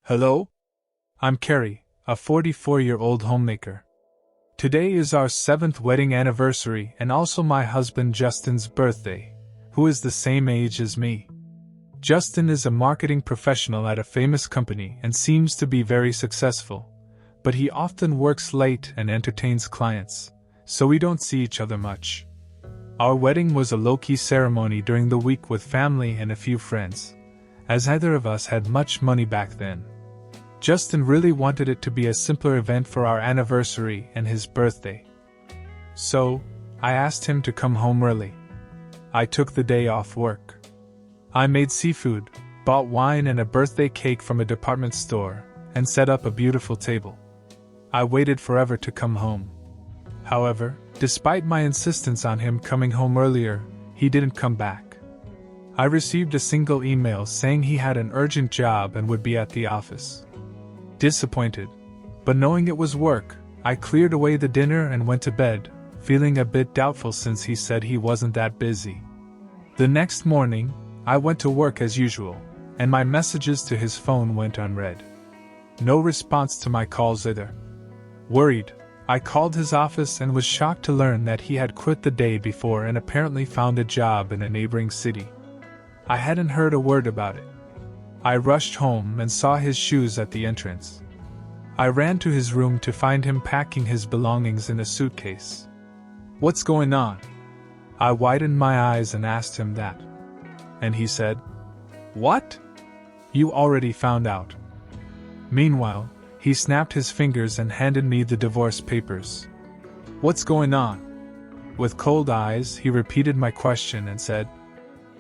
Hello? I'm Carrie, a 44-year-old homemaker. Today is our 7th wedding anniversary and also my husband Justin's birthday, who is the same age as me. Justin is a marketing professional at a famous company and seems to be very successful, but he often works late and entertains clients, so we don't see each other much. Our wedding was a low-key ceremony during the week with family and a few friends, as neither of us had much money back then. Justin really wanted it to be a simpler event for our anniversary and his birthday. So, I asked him to come home early. I took the day off work. I made seafood, bought wine and a birthday cake from a department store, and set up a beautiful table. I waited forever to come home. However, despite my insistence on him coming home earlier, he didn't come back. I received a single email saying he had an urgent job and would be at the office. Disappointed, but knowing it was work, I cleared away the dinner and went to bed, feeling a bit doubtful since he said he wasn't that busy. The next morning, I went to work as usual, and my messages to his phone went unread. No response to my calls either. Worried, I called his office and was shocked to learn that he had quit the day before and apparently found a job in a neighboring city. I hadn't heard a word about it. I rushed home and saw his shoes at the entrance. I ran to his room to find him packing his belongings in a suitcase. "What's going on?" I widened my eyes and asked him that. And he said, "What? You already found out." Meanwhile, he snapped his fingers and handed me the divorce papers. "What's going on?" With cold eyes, he repeated my question and said,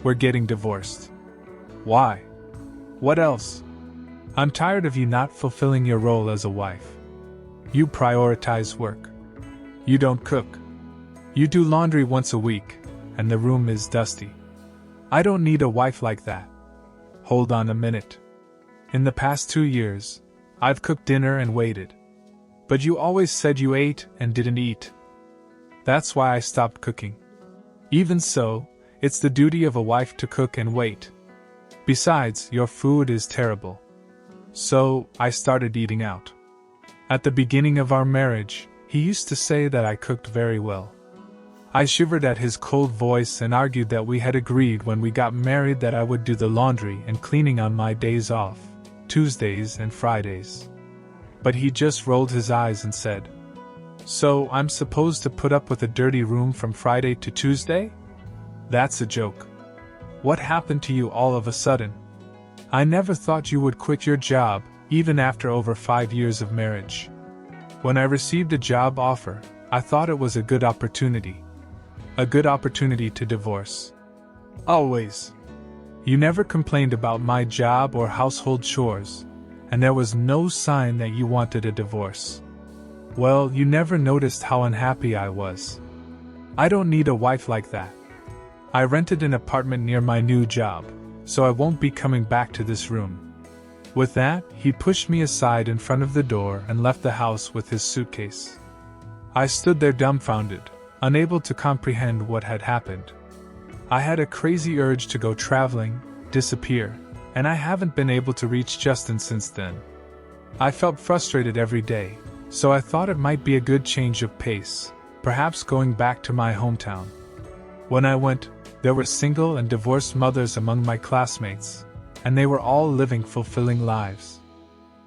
"We're getting divorced." "Why? What else?" "I'm tired of you not fulfilling your role as a wife. You prioritize work. You don't cook. You do laundry once a week, and the room is dusty. I don't need a wife like that." "Hold on a minute. In the past 2 years, I've cooked dinner and waited. But you always said you ate and didn't eat. That's why I stopped cooking. Even so, it's the duty of a wife to cook and wait. Besides, your food is terrible." So, I started eating out. At the beginning of our marriage, he used to say that I cooked very well. I shivered at his cold voice and argued that we had agreed when we got married that I would do the laundry and cleaning on my days off, Tuesdays and Fridays. But he just rolled his eyes and said, "So I'm supposed to put up with a dirty room from Friday to Tuesday? That's a joke. What happened to you all of a sudden? I never thought you would quit your job, even after over 5 years of marriage." When I received a job offer, I thought it was a good opportunity. A good opportunity to divorce. Always. You never complained about my job or household chores, and there was no sign that you wanted a divorce. Well, you never noticed how unhappy I was. I don't need a wife like that. I rented an apartment near my new job, so I won't be coming back to this room. With that, he pushed me aside in front of the door and left the house with his suitcase. I stood there dumbfounded, unable to comprehend what had happened. I had a crazy urge to go traveling, disappear, and I haven't been able to reach Justin since then. I felt frustrated every day, so I thought it might be a good change of pace, perhaps going back to my hometown. When I went, there were single and divorced mothers among my classmates, and they were all living fulfilling lives.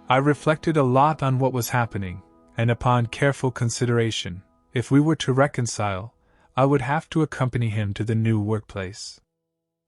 I reflected a lot on what was happening, and upon careful consideration, if we were to reconcile, I would have to accompany him to the new workplace.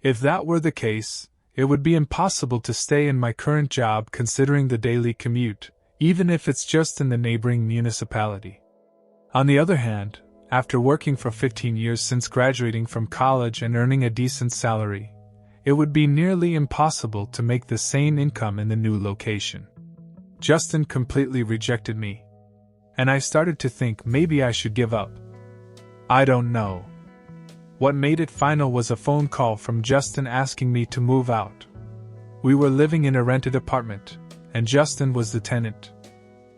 If that were the case, it would be impossible to stay in my current job considering the daily commute, even if it's just in the neighboring municipality. On the other hand, after working for 15 years since graduating from college and earning a decent salary, it would be nearly impossible to make the same income in the new location. Justin completely rejected me, and I started to think maybe I should give up. I don't know. What made it final was a phone call from Justin asking me to move out. We were living in a rented apartment, and Justin was the tenant.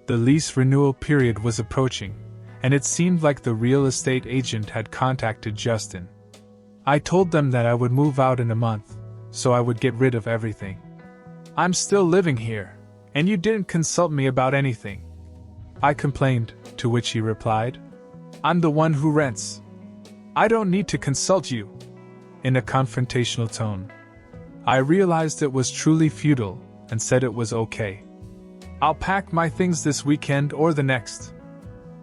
The lease renewal period was approaching, and it seemed like the real estate agent had contacted Justin. I told them that I would move out in a month, so I would get rid of everything. "I'm still living here," And you didn't consult me about anything. I complained, to which he replied, I'm the one who rents. I don't need to consult you. In a confrontational tone. I realized it was truly futile and said it was okay. I'll pack my things this weekend or the next.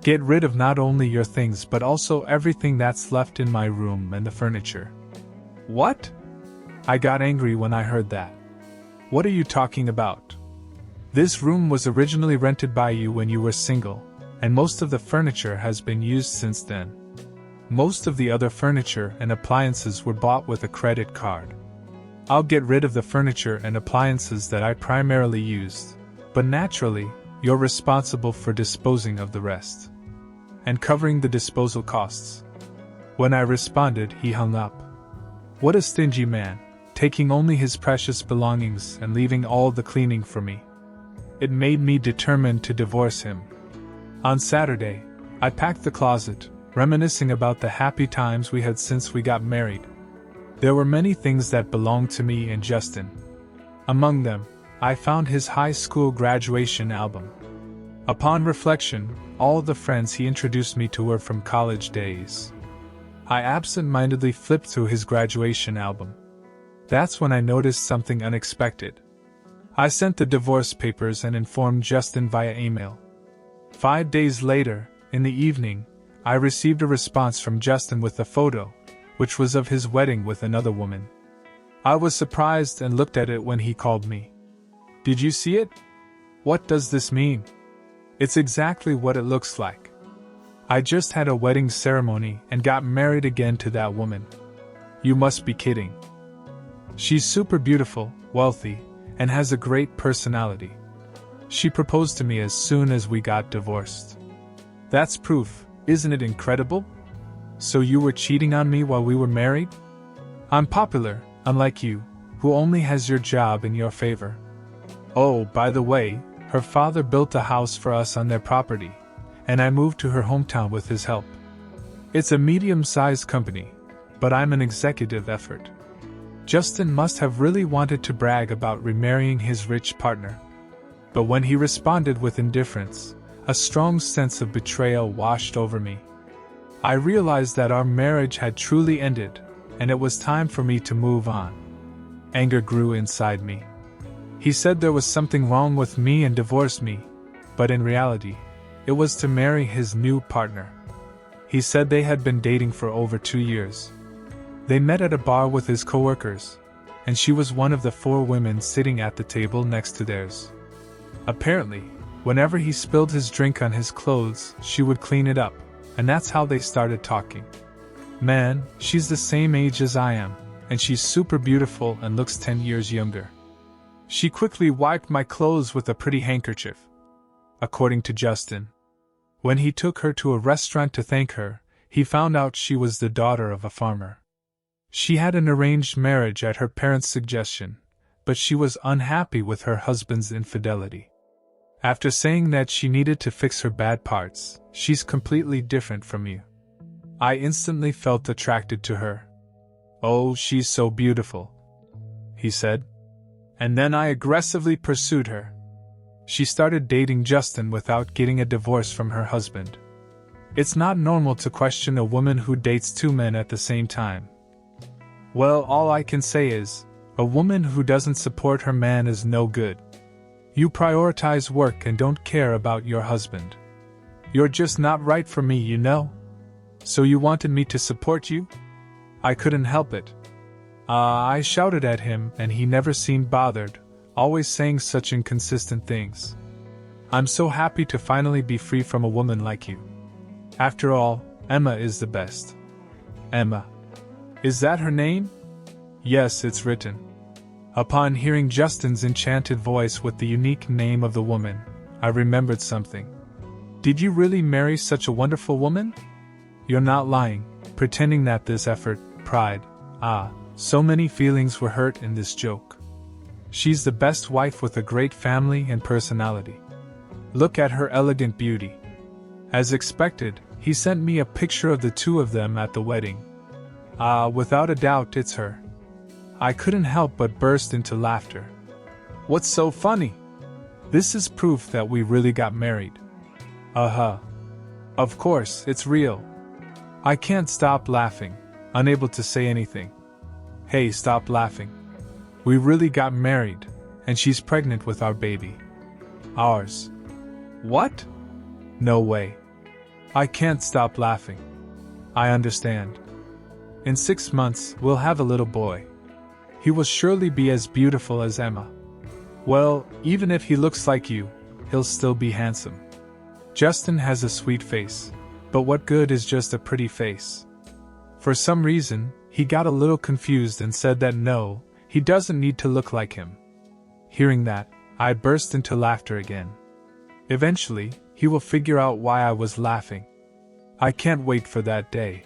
Get rid of not only your things but also everything that's left in my room and the furniture. What? I got angry when I heard that. What are you talking about? This room was originally rented by you when you were single, and most of the furniture has been used since then. Most of the other furniture and appliances were bought with a credit card. I'll get rid of the furniture and appliances that I primarily used, but naturally, you're responsible for disposing of the rest. And covering the disposal costs. When I responded, he hung up. What a stingy man, taking only his precious belongings and leaving all the cleaning for me. It made me determined to divorce him. On Saturday, I packed the closet, reminiscing about the happy times we had since we got married. There were many things that belonged to me and Justin. Among them, I found his high school graduation album. Upon reflection, all the friends he introduced me to were from college days. I absent-mindedly flipped through his graduation album. That's when I noticed something unexpected. I sent the divorce papers and informed Justin via email. 5 days later, in the evening, I received a response from Justin with a photo, which was of his wedding with another woman. I was surprised and looked at it when he called me. Did you see it? What does this mean? It's exactly what it looks like. I just had a wedding ceremony and got married again to that woman. You must be kidding. She's super beautiful, wealthy, and has a great personality. She proposed to me as soon as we got divorced. That's proof, isn't it incredible? So you were cheating on me while we were married? I'm popular, unlike you, who only has your job in your favor. Oh, by the way, her father built a house for us on their property, and I moved to her hometown with his help. It's a medium-sized company, but I'm an executive effort. Justin must have really wanted to brag about remarrying his rich partner. But when he responded with indifference, a strong sense of betrayal washed over me. I realized that our marriage had truly ended, and it was time for me to move on. Anger grew inside me. He said there was something wrong with me and divorced me, but in reality, it was to marry his new partner. He said they had been dating for over 2 years. They met at a bar with his coworkers, and she was one of the 4 women sitting at the table next to theirs. Apparently, whenever he spilled his drink on his clothes, she would clean it up, and that's how they started talking. Man, she's the same age as I am, and she's super beautiful and looks 10 years younger. She quickly wiped my clothes with a pretty handkerchief. According to Justin, when he took her to a restaurant to thank her, he found out she was the daughter of a farmer. She had an arranged marriage at her parents' suggestion, but she was unhappy with her husband's infidelity. After saying that she needed to fix her bad parts, she's completely different from you. I instantly felt attracted to her. Oh, she's so beautiful, he said. And then I aggressively pursued her. She started dating Justin without getting a divorce from her husband. It's not normal to question a woman who dates 2 men at the same time. Well, all I can say is, a woman who doesn't support her man is no good. You prioritize work and don't care about your husband. You're just not right for me, you know? So you wanted me to support you? I couldn't help it. I shouted at him and he never seemed bothered, always saying such inconsistent things. I'm so happy to finally be free from a woman like you. After all, Emma is the best. Emma. Is that her name? Yes, it's written. Upon hearing Justin's enchanted voice with the unique name of the woman, I remembered something. Did you really marry such a wonderful woman? You're not lying, pretending that this effort, pride, so many feelings were hurt in this joke. She's the best wife with a great family and personality. Look at her elegant beauty. As expected, he sent me a picture of the 2 of them at the wedding. Without a doubt it's her. I couldn't help but burst into laughter. What's so funny? This is proof that we really got married. Uh-huh. Of course, it's real. I can't stop laughing, unable to say anything. Hey, stop laughing. We really got married, and she's pregnant with our baby. Ours. What? No way. I can't stop laughing. I understand. In 6 months, we'll have a little boy. He will surely be as beautiful as Emma. Well, even if he looks like you, he'll still be handsome. Justin has a sweet face, but what good is just a pretty face? For some reason, he got a little confused and said that no, he doesn't need to look like him. Hearing that, I burst into laughter again. Eventually, he will figure out why I was laughing. I can't wait for that day.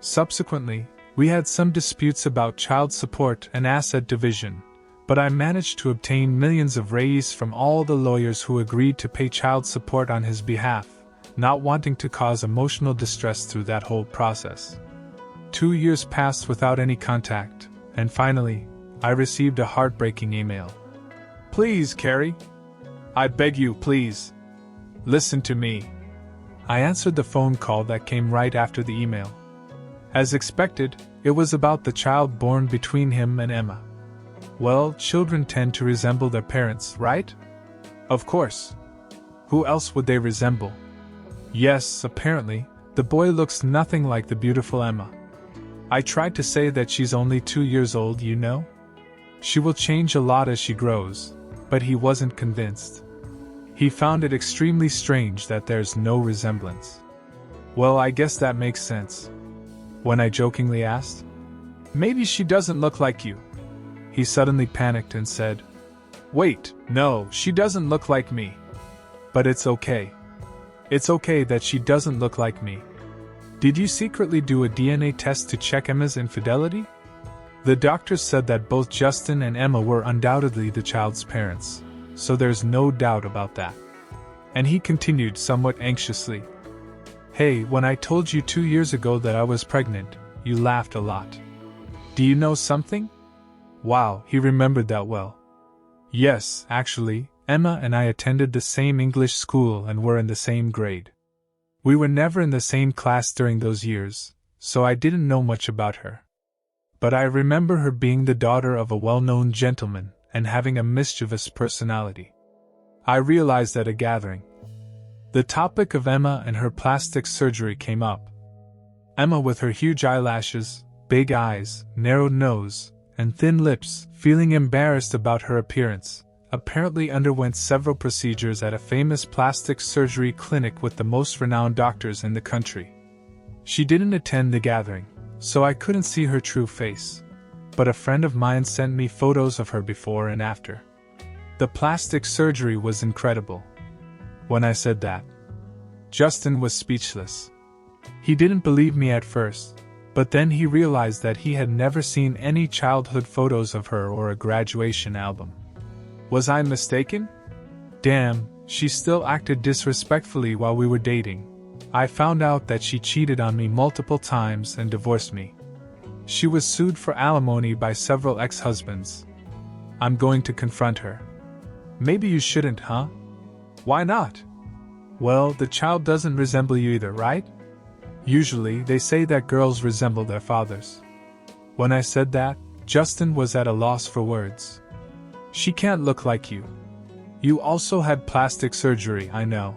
Subsequently, we had some disputes about child support and asset division, but I managed to obtain millions of raise from all the lawyers who agreed to pay child support on his behalf, not wanting to cause emotional distress through that whole process. 2 years passed without any contact, and finally, I received a heartbreaking email. Please, Carrie. I beg you, please. Listen to me. I answered the phone call that came right after the email. As expected, it was about the child born between him and Emma. Well, children tend to resemble their parents, right? Of course. Who else would they resemble? Yes, apparently, the boy looks nothing like the beautiful Emma. I tried to say that she's only 2 years old, you know? She will change a lot as she grows, but he wasn't convinced. He found it extremely strange that there's no resemblance. Well, I guess that makes sense. When I jokingly asked, maybe she doesn't look like you. He suddenly panicked and said, wait, no, she doesn't look like me. But it's okay. It's okay that she doesn't look like me. Did you secretly do a DNA test to check Emma's infidelity? The doctors said that both Justin and Emma were undoubtedly the child's parents, so there's no doubt about that. And he continued somewhat anxiously. Hey, when I told you 2 years ago that I was pregnant, you laughed a lot. Do you know something? Wow, he remembered that well. Yes, actually, Emma and I attended the same English school and were in the same grade. We were never in the same class during those years, so I didn't know much about her. But I remember her being the daughter of a well-known gentleman and having a mischievous personality. I realized at a gathering. The topic of Emma and her plastic surgery came up. Emma with her huge eyelashes, big eyes, narrow nose, and thin lips, feeling embarrassed about her appearance, apparently underwent several procedures at a famous plastic surgery clinic with the most renowned doctors in the country. She didn't attend the gathering, so I couldn't see her true face, but a friend of mine sent me photos of her before and after. The plastic surgery was incredible. When I said that, Justin was speechless. He didn't believe me at first, but then he realized that he had never seen any childhood photos of her or a graduation album. Was I mistaken? Damn, she still acted disrespectfully while we were dating. I found out that she cheated on me multiple times and divorced me. She was sued for alimony by several ex-husbands. I'm going to confront her. Maybe you shouldn't, huh? Why not? Well, the child doesn't resemble you either, right? Usually, they say that girls resemble their fathers. When I said that, Justin was at a loss for words. She can't look like you. You also had plastic surgery, I know.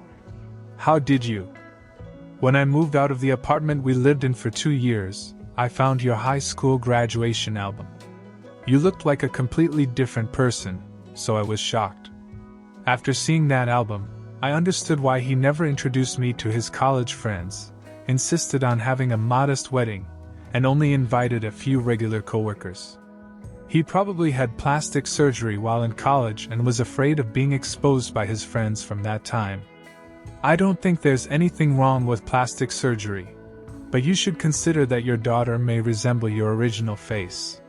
How did you? When I moved out of the apartment we lived in for 2 years, I found your high school graduation album. You looked like a completely different person, so I was shocked. After seeing that album, I understood why he never introduced me to his college friends, insisted on having a modest wedding, and only invited a few regular coworkers. He probably had plastic surgery while in college and was afraid of being exposed by his friends from that time. I don't think there's anything wrong with plastic surgery, but you should consider that your daughter may resemble your original face.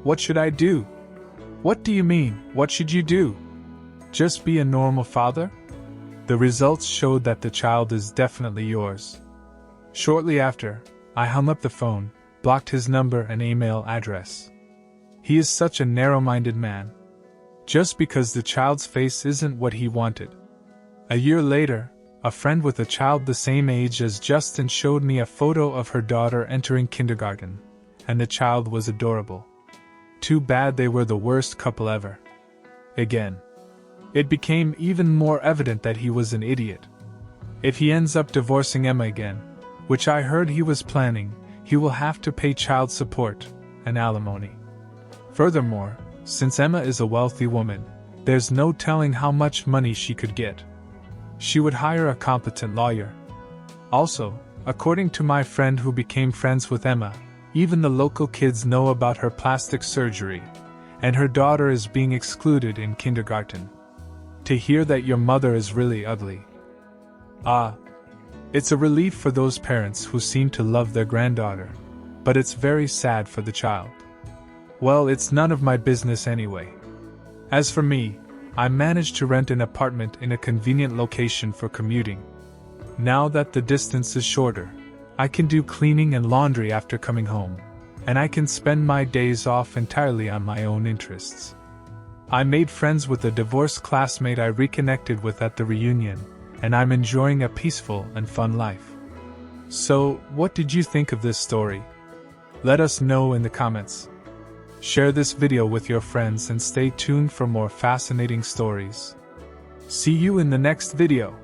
What should I do? What do you mean, what should you do? Just be a normal father? The results showed that the child is definitely yours. Shortly after, I hung up the phone, blocked his number and email address. He is such a narrow-minded man. just because the child's face isn't what he wanted. A year later, a friend with a child the same age as Justin showed me a photo of her daughter entering kindergarten, and the child was adorable. Too bad they were the worst couple ever. Again. It became even more evident that he was an idiot. If he ends up divorcing Emma again, which I heard he was planning, he will have to pay child support and alimony. Furthermore, since Emma is a wealthy woman, there's no telling how much money she could get. She would hire a competent lawyer. Also, according to my friend who became friends with Emma, even the local kids know about her plastic surgery, and her daughter is being excluded in kindergarten. To hear that your mother is really ugly. It's a relief for those parents who seem to love their granddaughter, but it's very sad for the child. Well, it's none of my business anyway. As for me, I managed to rent an apartment in a convenient location for commuting. Now that the distance is shorter, I can do cleaning and laundry after coming home, and I can spend my days off entirely on my own interests. I made friends with a divorced classmate I reconnected with at the reunion, and I'm enjoying a peaceful and fun life. So, what did you think of this story? Let us know in the comments. Share this video with your friends and stay tuned for more fascinating stories. See you in the next video.